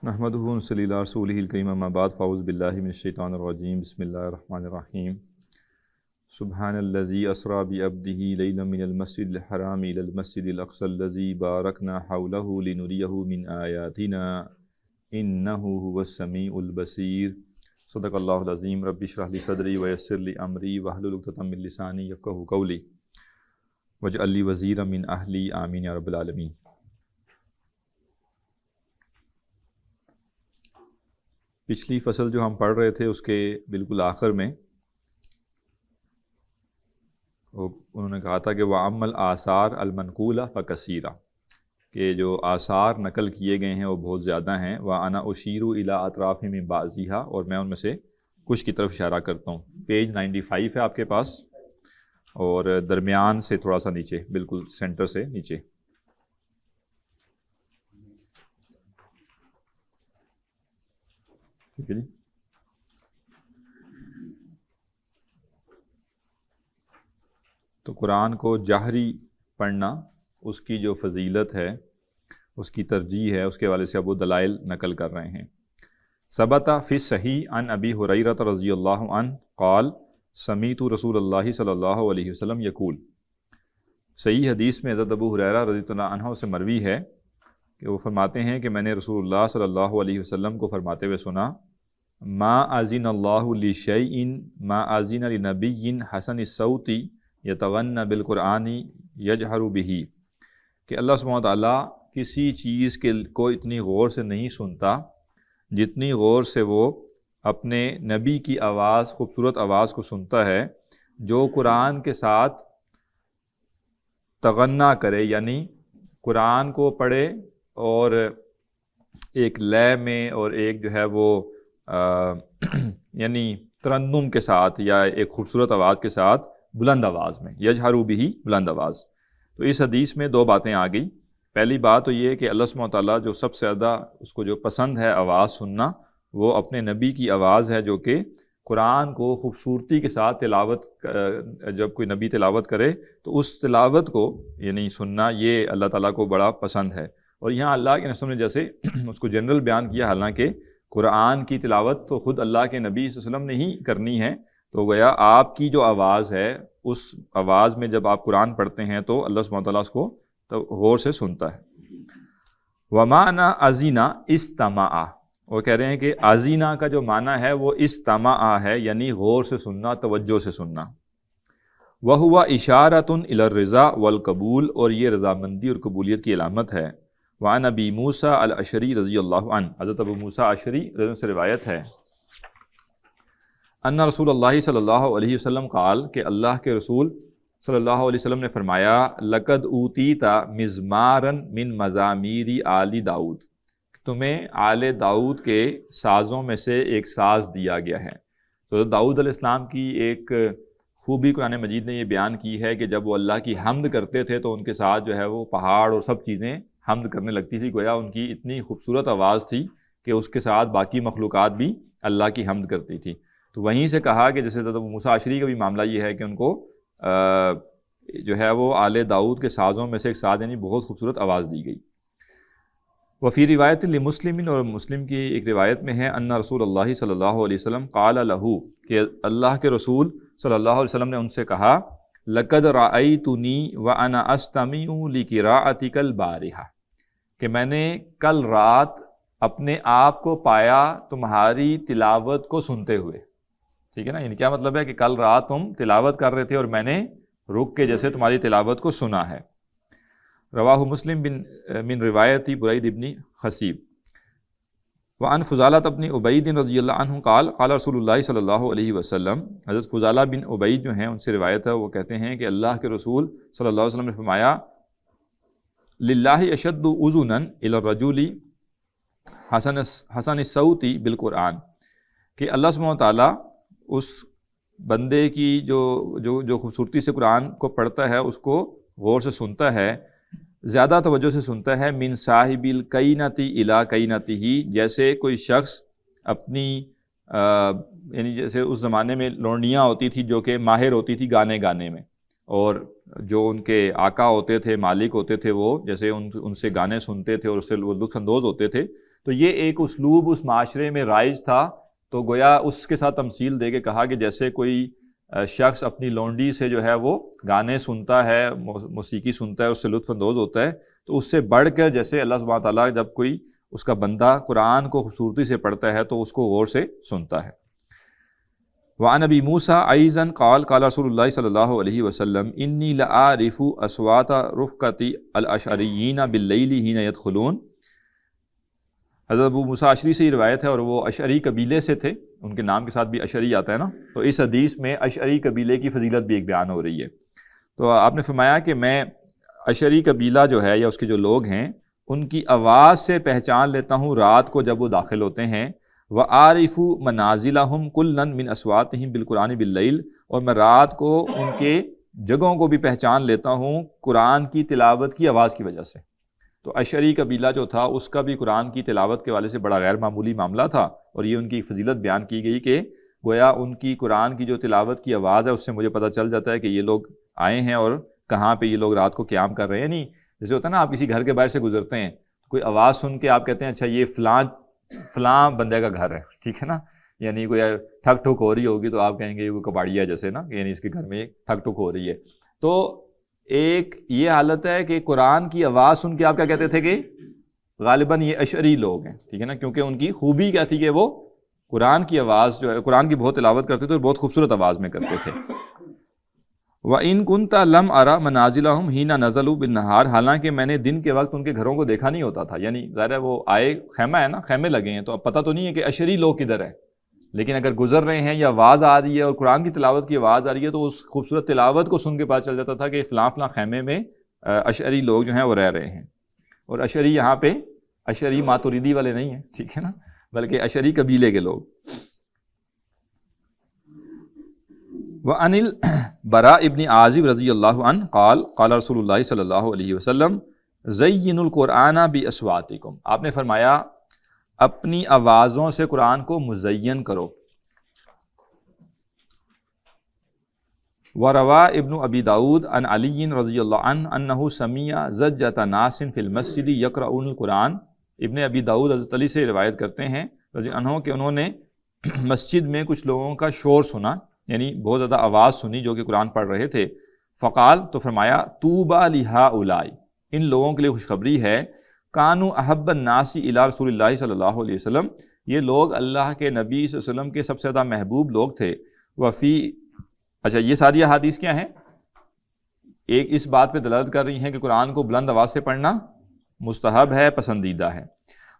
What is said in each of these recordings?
نحمدہ و نصلی علی رسولہ الکریم اما بعد فاعوذ باللہ من الشیطان الرجیم بسم اللہ الرحمن الرحیم سبحان الذی اسری بعبدہ لیلا من المسجد الحرام الی المسجد الاقصی الذی بارکنا حولہ لنریہ من آیاتنا انہ هو السمیع البصیر صدق اللہ العظیم رب اشرح لی صدری ویسر لی امری واحلل عقدۃ من لسانی یفقہوا قولی واجعل لی وزیرا من اہلی آمین یا رب العالمین۔ پچھلی فصل جو ہم پڑھ رہے تھے اس کے بالکل آخر میں انہوں نے کہا تھا کہ وَأَمَّا الْآثَارُ الْمَنْقُولَةُ فَكَثِيرَةٌ، کہ جو آثار نقل کیے گئے ہیں وہ بہت زیادہ ہیں۔ وَأَنَا أُشِيرُ إِلَىٰ أَطْرَافٍ مِّن بَعْضِهَا، اور میں ان میں سے کچھ کی طرف اشارہ کرتا ہوں۔ پیج 95 ہے آپ کے پاس، اور درمیان سے تھوڑا سا نیچے، بالکل سینٹر سے نیچے۔ ٹھیک ہے جی۔ تو قرآن کو جہری پڑھنا، اس کی جو فضیلت ہے، اس کی ترجیح ہے، اس کے حوالے سے اب وہ دلائل نقل کر رہے ہیں۔ ثبت فی الصحیح عن ابی ہریرہ رضی اللہ عنہ قال سمعت رسول اللہ صلی اللہ علیہ وسلم یقول، صحیح حدیث میں حضرت ابو ہریرہ رضی اللہ عنہ سے مروی ہے کہ وہ فرماتے ہیں کہ میں نے رسول اللہ صلی اللہ علیہ وسلم کو فرماتے ہوئے سنا، ما اذن اللہ لشیء ما اذن لنبی حسن الصوت یتغنى بالقرآن یجہر بہ، کہ اللہ سبحانہ وتعالیٰ کسی چیز کو اتنی غور سے نہیں سنتا جتنی غور سے وہ اپنے نبی کی آواز، خوبصورت آواز کو سنتا ہے جو قرآن کے ساتھ تغنیٰ کرے، یعنی قرآن کو پڑھے اور ایک لے میں اور ایک جو ہے وہ یعنی ترنم کے ساتھ یا ایک خوبصورت آواز کے ساتھ بلند آواز میں، یجہر بہ بلند آواز۔ تو اس حدیث میں دو باتیں آ گئی۔ پہلی بات تو یہ کہ اللہ سبحانہ وتعالیٰ جو سب سے زیادہ اس کو جو پسند ہے آواز سننا، وہ اپنے نبی کی آواز ہے، جو کہ قرآن کو خوبصورتی کے ساتھ تلاوت، جب کوئی نبی تلاوت کرے تو اس تلاوت کو یعنی سننا، یہ اللہ تعالیٰ کو بڑا پسند ہے۔ اور یہاں اللہ کے رسول نے جیسے اس کو جنرل بیان کیا، حالانکہ قرآن کی تلاوت تو خود اللہ کے نبی صلی اللہ علیہ وسلم نے ہی کرنی ہے، تو گویا آپ کی جو آواز ہے اس آواز میں جب آپ قرآن پڑھتے ہیں تو اللہ سبحانہ وتعالیٰ اس کو تو غور سے سنتا ہے۔ وَمَعْنَا أَذِنَ اسْتَمَعَ، وہ کہہ رہے ہیں کہ أَذِنَ کا جو معنی ہے وہ اسْتَمَعَ ہے، یعنی غور سے سننا، توجہ سے سننا۔ وَهُوَ إِشَارَةٌ إِلَى الرِّضَا وَالْقَبُولِ، اور یہ رضامندی اور قبولیت کی علامت ہے۔ وعن ابی موسیٰ الاشعری رضی اللہ عنہ، حضرت ابو موسیٰ اشعری رضی اللہ عنہ سے روایت ہے، ان رسول اللہ صلی اللہ علیہ وسلم قال، کہ اللہ کے رسول صلی اللہ علیہ وسلم نے فرمایا، لقد اوتیت مزمارا من مزامیر آل داؤد، تمہیں آل داؤد کے سازوں میں سے ایک ساز دیا گیا ہے۔ تو داؤد علیہ السلام کی ایک خوبی قرآن مجید نے یہ بیان کی ہے کہ جب وہ اللہ کی حمد کرتے تھے تو ان کے ساتھ جو ہے وہ پہاڑ اور سب چیزیں حمد کرنے لگتی تھی، گویا ان کی اتنی خوبصورت آواز تھی کہ اس کے ساتھ باقی مخلوقات بھی اللہ کی حمد کرتی تھی۔ تو وہیں سے کہا کہ جیسے حضرت موسیٰ اشعری کا بھی معاملہ یہ ہے کہ ان کو جو ہے وہ آل داؤد کے سازوں میں سے ایک ساز یعنی بہت خوبصورت آواز دی گئی۔ وفی روایت لمسلم، اور مسلم کی ایک روایت میں ہے، ان رسول اللہ صلی اللہ علیہ وسلم قال لہ، کہ اللہ کے رسول صلی اللہ علیہ وسلم نے ان سے کہا، لقد رأیتنی وانا استمع لقراءتک البارحہ، کہ میں نے کل رات اپنے آپ کو پایا تمہاری تلاوت کو سنتے ہوئے۔ ٹھیک ہے نا، یعنی کیا مطلب ہے کہ کل رات تم تلاوت کر رہے تھے اور میں نے رک کے جیسے تمہاری تلاوت کو سنا ہے۔ رواہ مسلم من روایت برید ابن خصیب۔ وعن فضالہ بن عبید رضی اللہ عنہ قال قال رسول اللہ صلی اللہ علیہ وسلم، حضرت فضالہ بن عبید جو ہیں ان سے روایت ہے، وہ کہتے ہیں کہ اللہ کے رسول صلی اللہ علیہ وسلم نے فرمایا، للہ اشد اذنا الی الرجل حسن الصوت بالقرآن، کہ اللہ سبحانہ وتعالیٰ اس بندے کی جو خوبصورتی سے قرآن کو پڑھتا ہے اس کو غور سے سنتا ہے، زیادہ توجہ سے سنتا ہے، من صاحب القینۃ الی قینتہ، جیسے کوئی شخص اپنی یعنی جیسے اس زمانے میں لونڈیاں ہوتی تھی جو کہ ماہر ہوتی تھی گانے میں، اور جو ان کے آقا ہوتے تھے، مالک ہوتے تھے، وہ جیسے ان سے گانے سنتے تھے اور اس سے وہ لطف اندوز ہوتے تھے، تو یہ ایک اسلوب اس معاشرے میں رائج تھا، تو گویا اس کے ساتھ تمثیل دے کے کہا کہ جیسے کوئی شخص اپنی لونڈی سے جو ہے وہ گانے سنتا ہے، موسیقی سنتا ہے، اس سے لطف اندوز ہوتا ہے، تو اس سے بڑھ کر جیسے اللہ سبحانہ تعالیٰ جب کوئی اس کا بندہ قرآن کو خوبصورتی سے پڑھتا ہے تو اس کو غور سے سنتا ہے۔ وعن ابی موسیٰ ایضا قال قال رسول اللہ صلی اللہ علیہ وسلم انی لأعرف اصوات رفقۃ الاشعریین باللیل حین یدخلون۔ حضرت ابو موسیٰ اشعری سے یہ روایت ہے، اور وہ اشعری قبیلے سے تھے، ان کے نام کے ساتھ بھی اشعری آتا ہے نا، تو اس حدیث میں اشعری قبیلے کی فضیلت بھی ایک بیان ہو رہی ہے۔ تو آپ نے فرمایا کہ میں اشعری قبیلہ جو ہے یا اس کے جو لوگ ہیں ان کی آواز سے پہچان لیتا ہوں رات کو جب وہ داخل ہوتے ہیں، وَعَارِفُ مَنَازِلَهُمْ كُلًّا مِنْ أَصْوَاتِهِمْ بِالْقُرْآنِ بِاللَّيْلِ، اور میں رات کو ان کے جگہوں کو بھی پہچان لیتا ہوں قرآن کی تلاوت کی آواز کی وجہ سے۔ تو اشعری قبیلہ جو تھا اس کا بھی قرآن کی تلاوت کے والے سے بڑا غیر معمولی معاملہ تھا، اور یہ ان کی فضیلت بیان کی گئی کہ گویا ان کی قرآن کی جو تلاوت کی آواز ہے اس سے مجھے پتہ چل جاتا ہے کہ یہ لوگ آئے ہیں اور کہاں پہ یہ لوگ رات کو قیام کر رہے ہیں۔ نہیں جیسے ہوتا ہے نا، آپ کسی گھر کے باہر سے گزرتے ہیں، کوئی آواز سن کے آپ کہتے ہیں اچھا یہ فلاں بندے کا گھر ہے، ٹھیک ہے نا، یعنی کوئی ٹھک ٹھک ہو رہی ہوگی تو آپ کہیں گے یہ کوئی کباڑیا جیسے نا، یعنی اس کے گھر میں ٹھک ٹھک ہو رہی ہے۔ تو ایک یہ حالت ہے کہ قرآن کی آواز سن کے آپ کیا کہتے تھے کہ غالباً یہ اشعری لوگ ہیں، ٹھیک ہے نا، کیونکہ ان کی خوبی کیا تھی کہ وہ قرآن کی آواز جو ہے قرآن کی بہت تلاوت کرتے تھے اور بہت خوبصورت آواز میں کرتے تھے۔ وَإِن كُنْتَ لَمْ أَرَ مَنَازِلَهُمْ حِينَ نَزَلُوا بِالنَّهَارِ، حالانکہ میں نے دن کے وقت ان کے گھروں کو دیکھا نہیں ہوتا تھا، یعنی ظاہر ہے وہ آئے، خیمہ ہے نا، خیمے لگے ہیں، تو اب پتہ تو نہیں ہے کہ اشعری لوگ کدھر ہیں، لیکن اگر گزر رہے ہیں یا آواز آ رہی ہے اور قرآن کی تلاوت کی آواز آ رہی ہے تو اس خوبصورت تلاوت کو سن کے پتہ چل جاتا تھا کہ فلاں فلاں خیمے میں اشعری لوگ جو ہیں وہ رہ رہے ہیں۔ اور اشعری یہاں پہ اشعری ماتوریدی والے نہیں ہیں، ٹھیک ہے نا، بلکہ اشعری قبیلے کے لوگ۔ وعن البراء ابن عازب رضی اللہ عنہ قال قال رسول اللہ صلی اللہ علیہ وسلم زینوا القرآن باصواتکم، آپ نے فرمایا اپنی آوازوں سے قرآن کو مزین کرو۔ وروا ابن ابی داود عن علی رضی اللہ عنہ انہ سمع زجۃ ناس فی المسجد یقرؤون القرآن، ابن ابی داود حضرت علی سے روایت کرتے ہیں رضی اللہ عنہ کہ انہوں نے مسجد میں کچھ لوگوں کا شور سنا، یعنی بہت زیادہ آواز سنی جو کہ قرآن پڑھ رہے تھے۔ فقال، تو فرمایا طوبی لہؤلاء، ان لوگوں کے لیے خوشخبری ہے، کانوا احب الناس الی رسول اللہ صلی اللہ علیہ وسلم، یہ لوگ اللہ کے نبی صلی اللہ علیہ وسلم کے سب سے زیادہ محبوب لوگ تھے۔ وفی، اچھا یہ ساری احادیث کیا ہیں؟ ایک اس بات پہ دلالت کر رہی ہیں کہ قرآن کو بلند آواز سے پڑھنا مستحب ہے، پسندیدہ ہے۔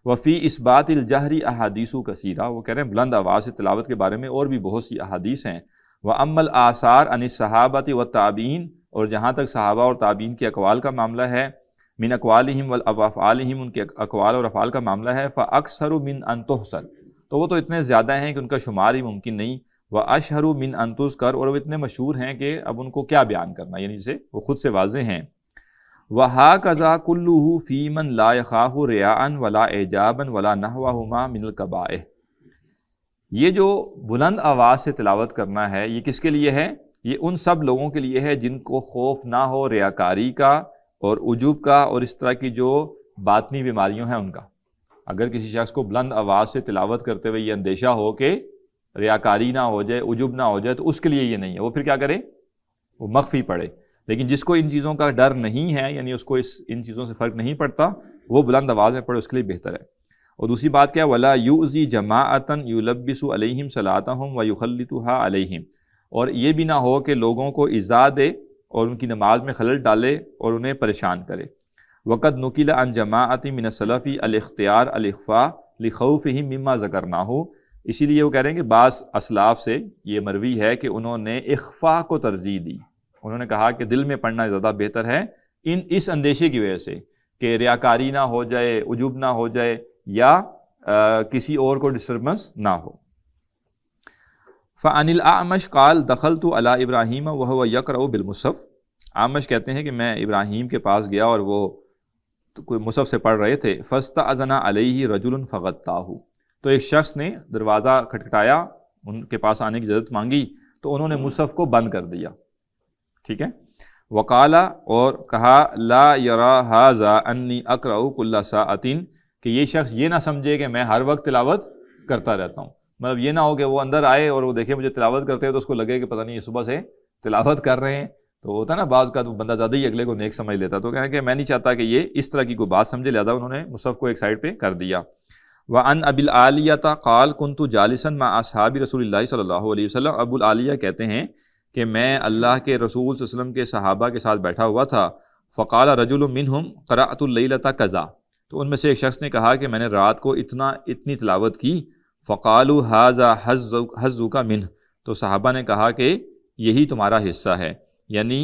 وفی اثبات الجہر احادیث کثیرہ، وہ کہہ رہے ہیں بلند آواز سے تلاوت کے بارے میں اور بھی بہت سی احادیث ہیں۔ وَأَمَّا الْآثَارُ عَنِ الصَّحَابَةِ وَالتَّابِعِينَ، اور جہاں تک صحابہ اور تابعین کے اقوال کا معاملہ ہے، من اقوالہم وافعالہم، ان کے اقوال اور افعال کا معاملہ ہے، فاکثر من ان تحصر، تو وہ تو اتنے زیادہ ہیں کہ ان کا شمار ہی ممکن نہیں، واشہر من ان تذکر، اور وہ اتنے مشہور ہیں کہ اب ان کو کیا بیان کرنا، یعنی جسے وہ خود سے واضح ہیں۔ وہکذا کلہ فی من لا یخاف ریاء ولا اعجابا ولا نحوہما من القبائح، یہ جو بلند آواز سے تلاوت کرنا ہے یہ کس کے لیے ہے؟ یہ ان سب لوگوں کے لیے ہے جن کو خوف نہ ہو ریاکاری کا اور عجوب کا اور اس طرح کی جو باطنی بیماریوں ہیں ان کا۔ اگر کسی شخص کو بلند آواز سے تلاوت کرتے ہوئے یہ اندیشہ ہو کہ ریاکاری نہ ہو جائے، عجوب نہ ہو جائے، تو اس کے لیے یہ نہیں ہے، وہ پھر کیا کرے؟ وہ مخفی پڑھے۔ لیکن جس کو ان چیزوں کا ڈر نہیں ہے، یعنی اس کو ان چیزوں سے فرق نہیں پڑتا، وہ بلند آواز میں پڑھے، اس کے لیے بہتر ہے۔ اور دوسری بات کیا؟ وَلَا يُؤْذِي جَمَاعَةً يُلَبِّسُ عَلَيْهِمْ صَلَاتَهُمْ وَيُخَلِّطُهَا عَلَيْهِمْ، اور یہ بھی نہ ہو کہ لوگوں کو ایذا دے اور ان کی نماز میں خلل ڈالے اور انہیں پریشان کرے۔ وَقَدْ نُقِلَ عَنْ جَمَاعَةٍ مِنَ السَّلَفِ الِاخْتِيَارُ الْإِخْفَاءَ لِخَوْفِهِمْ مِمَّا ذَكَرْنَاهُ، اسی لیے وہ کہہ رہے ہیں کہ بعض اسلاف سے یہ مروی ہے کہ انہوں نے اخفاء کو ترجیح دی، انہوں نے کہا کہ دل میں پڑھنا زیادہ بہتر ہے اس اندیشے کی وجہ سے کہ ریاکاری نہ ہو جائے، عجوب نہ ہو جائے، یا کسی اور کو ڈسٹربنس نہ ہو۔ فعن الاعمش قال دخلت علی ابراہیم وهو یقرأ بالمصحف، اعمش کہتے ہیں کہ میں ابراہیم کے پاس گیا اور وہ کوئی مصحف سے پڑھ رہے تھے، فاستأذن علیہ رجل فغطاہ، تو ایک شخص نے دروازہ کھٹکھٹایا، ان کے پاس آنے کی اجازت مانگی تو انہوں نے مصحف کو بند کر دیا، ٹھیک ہے۔ وقال، اور کہا لا یری ھذا انی اقرأ کل ساعۃ، کہ یہ شخص یہ نہ سمجھے کہ میں ہر وقت تلاوت کرتا رہتا ہوں. مطلب یہ نہ ہو کہ وہ اندر آئے اور وہ دیکھے مجھے تلاوت کرتے ہیں تو اس کو لگے کہ پتہ نہیں یہ صبح سے تلاوت کر رہے ہیں. تو ہوتا ہے نا بعض کا تو بندہ زیادہ ہی اگلے کو نیک سمجھ لیتا. تو کہنا کہ میں نہیں چاہتا کہ یہ اس طرح کی کوئی بات سمجھے، لہٰذا انہوں نے مصحف کو ایک سائڈ پہ کر دیا. وعن ابی العالیہ قال كنت جالسا مع اصحاب رسول اللہ صلی اللہ علیہ وسلم. ابو العالیہ کہتے ہیں کہ میں اللہ کے رسول صلی اللہ علیہ وسلم کے صحابہ کے ساتھ بیٹھا ہوا تھا. فقال رجل منهم قرأت الليلة كذا. تو ان میں سے ایک شخص نے کہا کہ میں نے رات کو اتنی تلاوت کی. فقالوا هذا حظك منه. تو صحابہ نے کہا کہ یہی تمہارا حصہ ہے، یعنی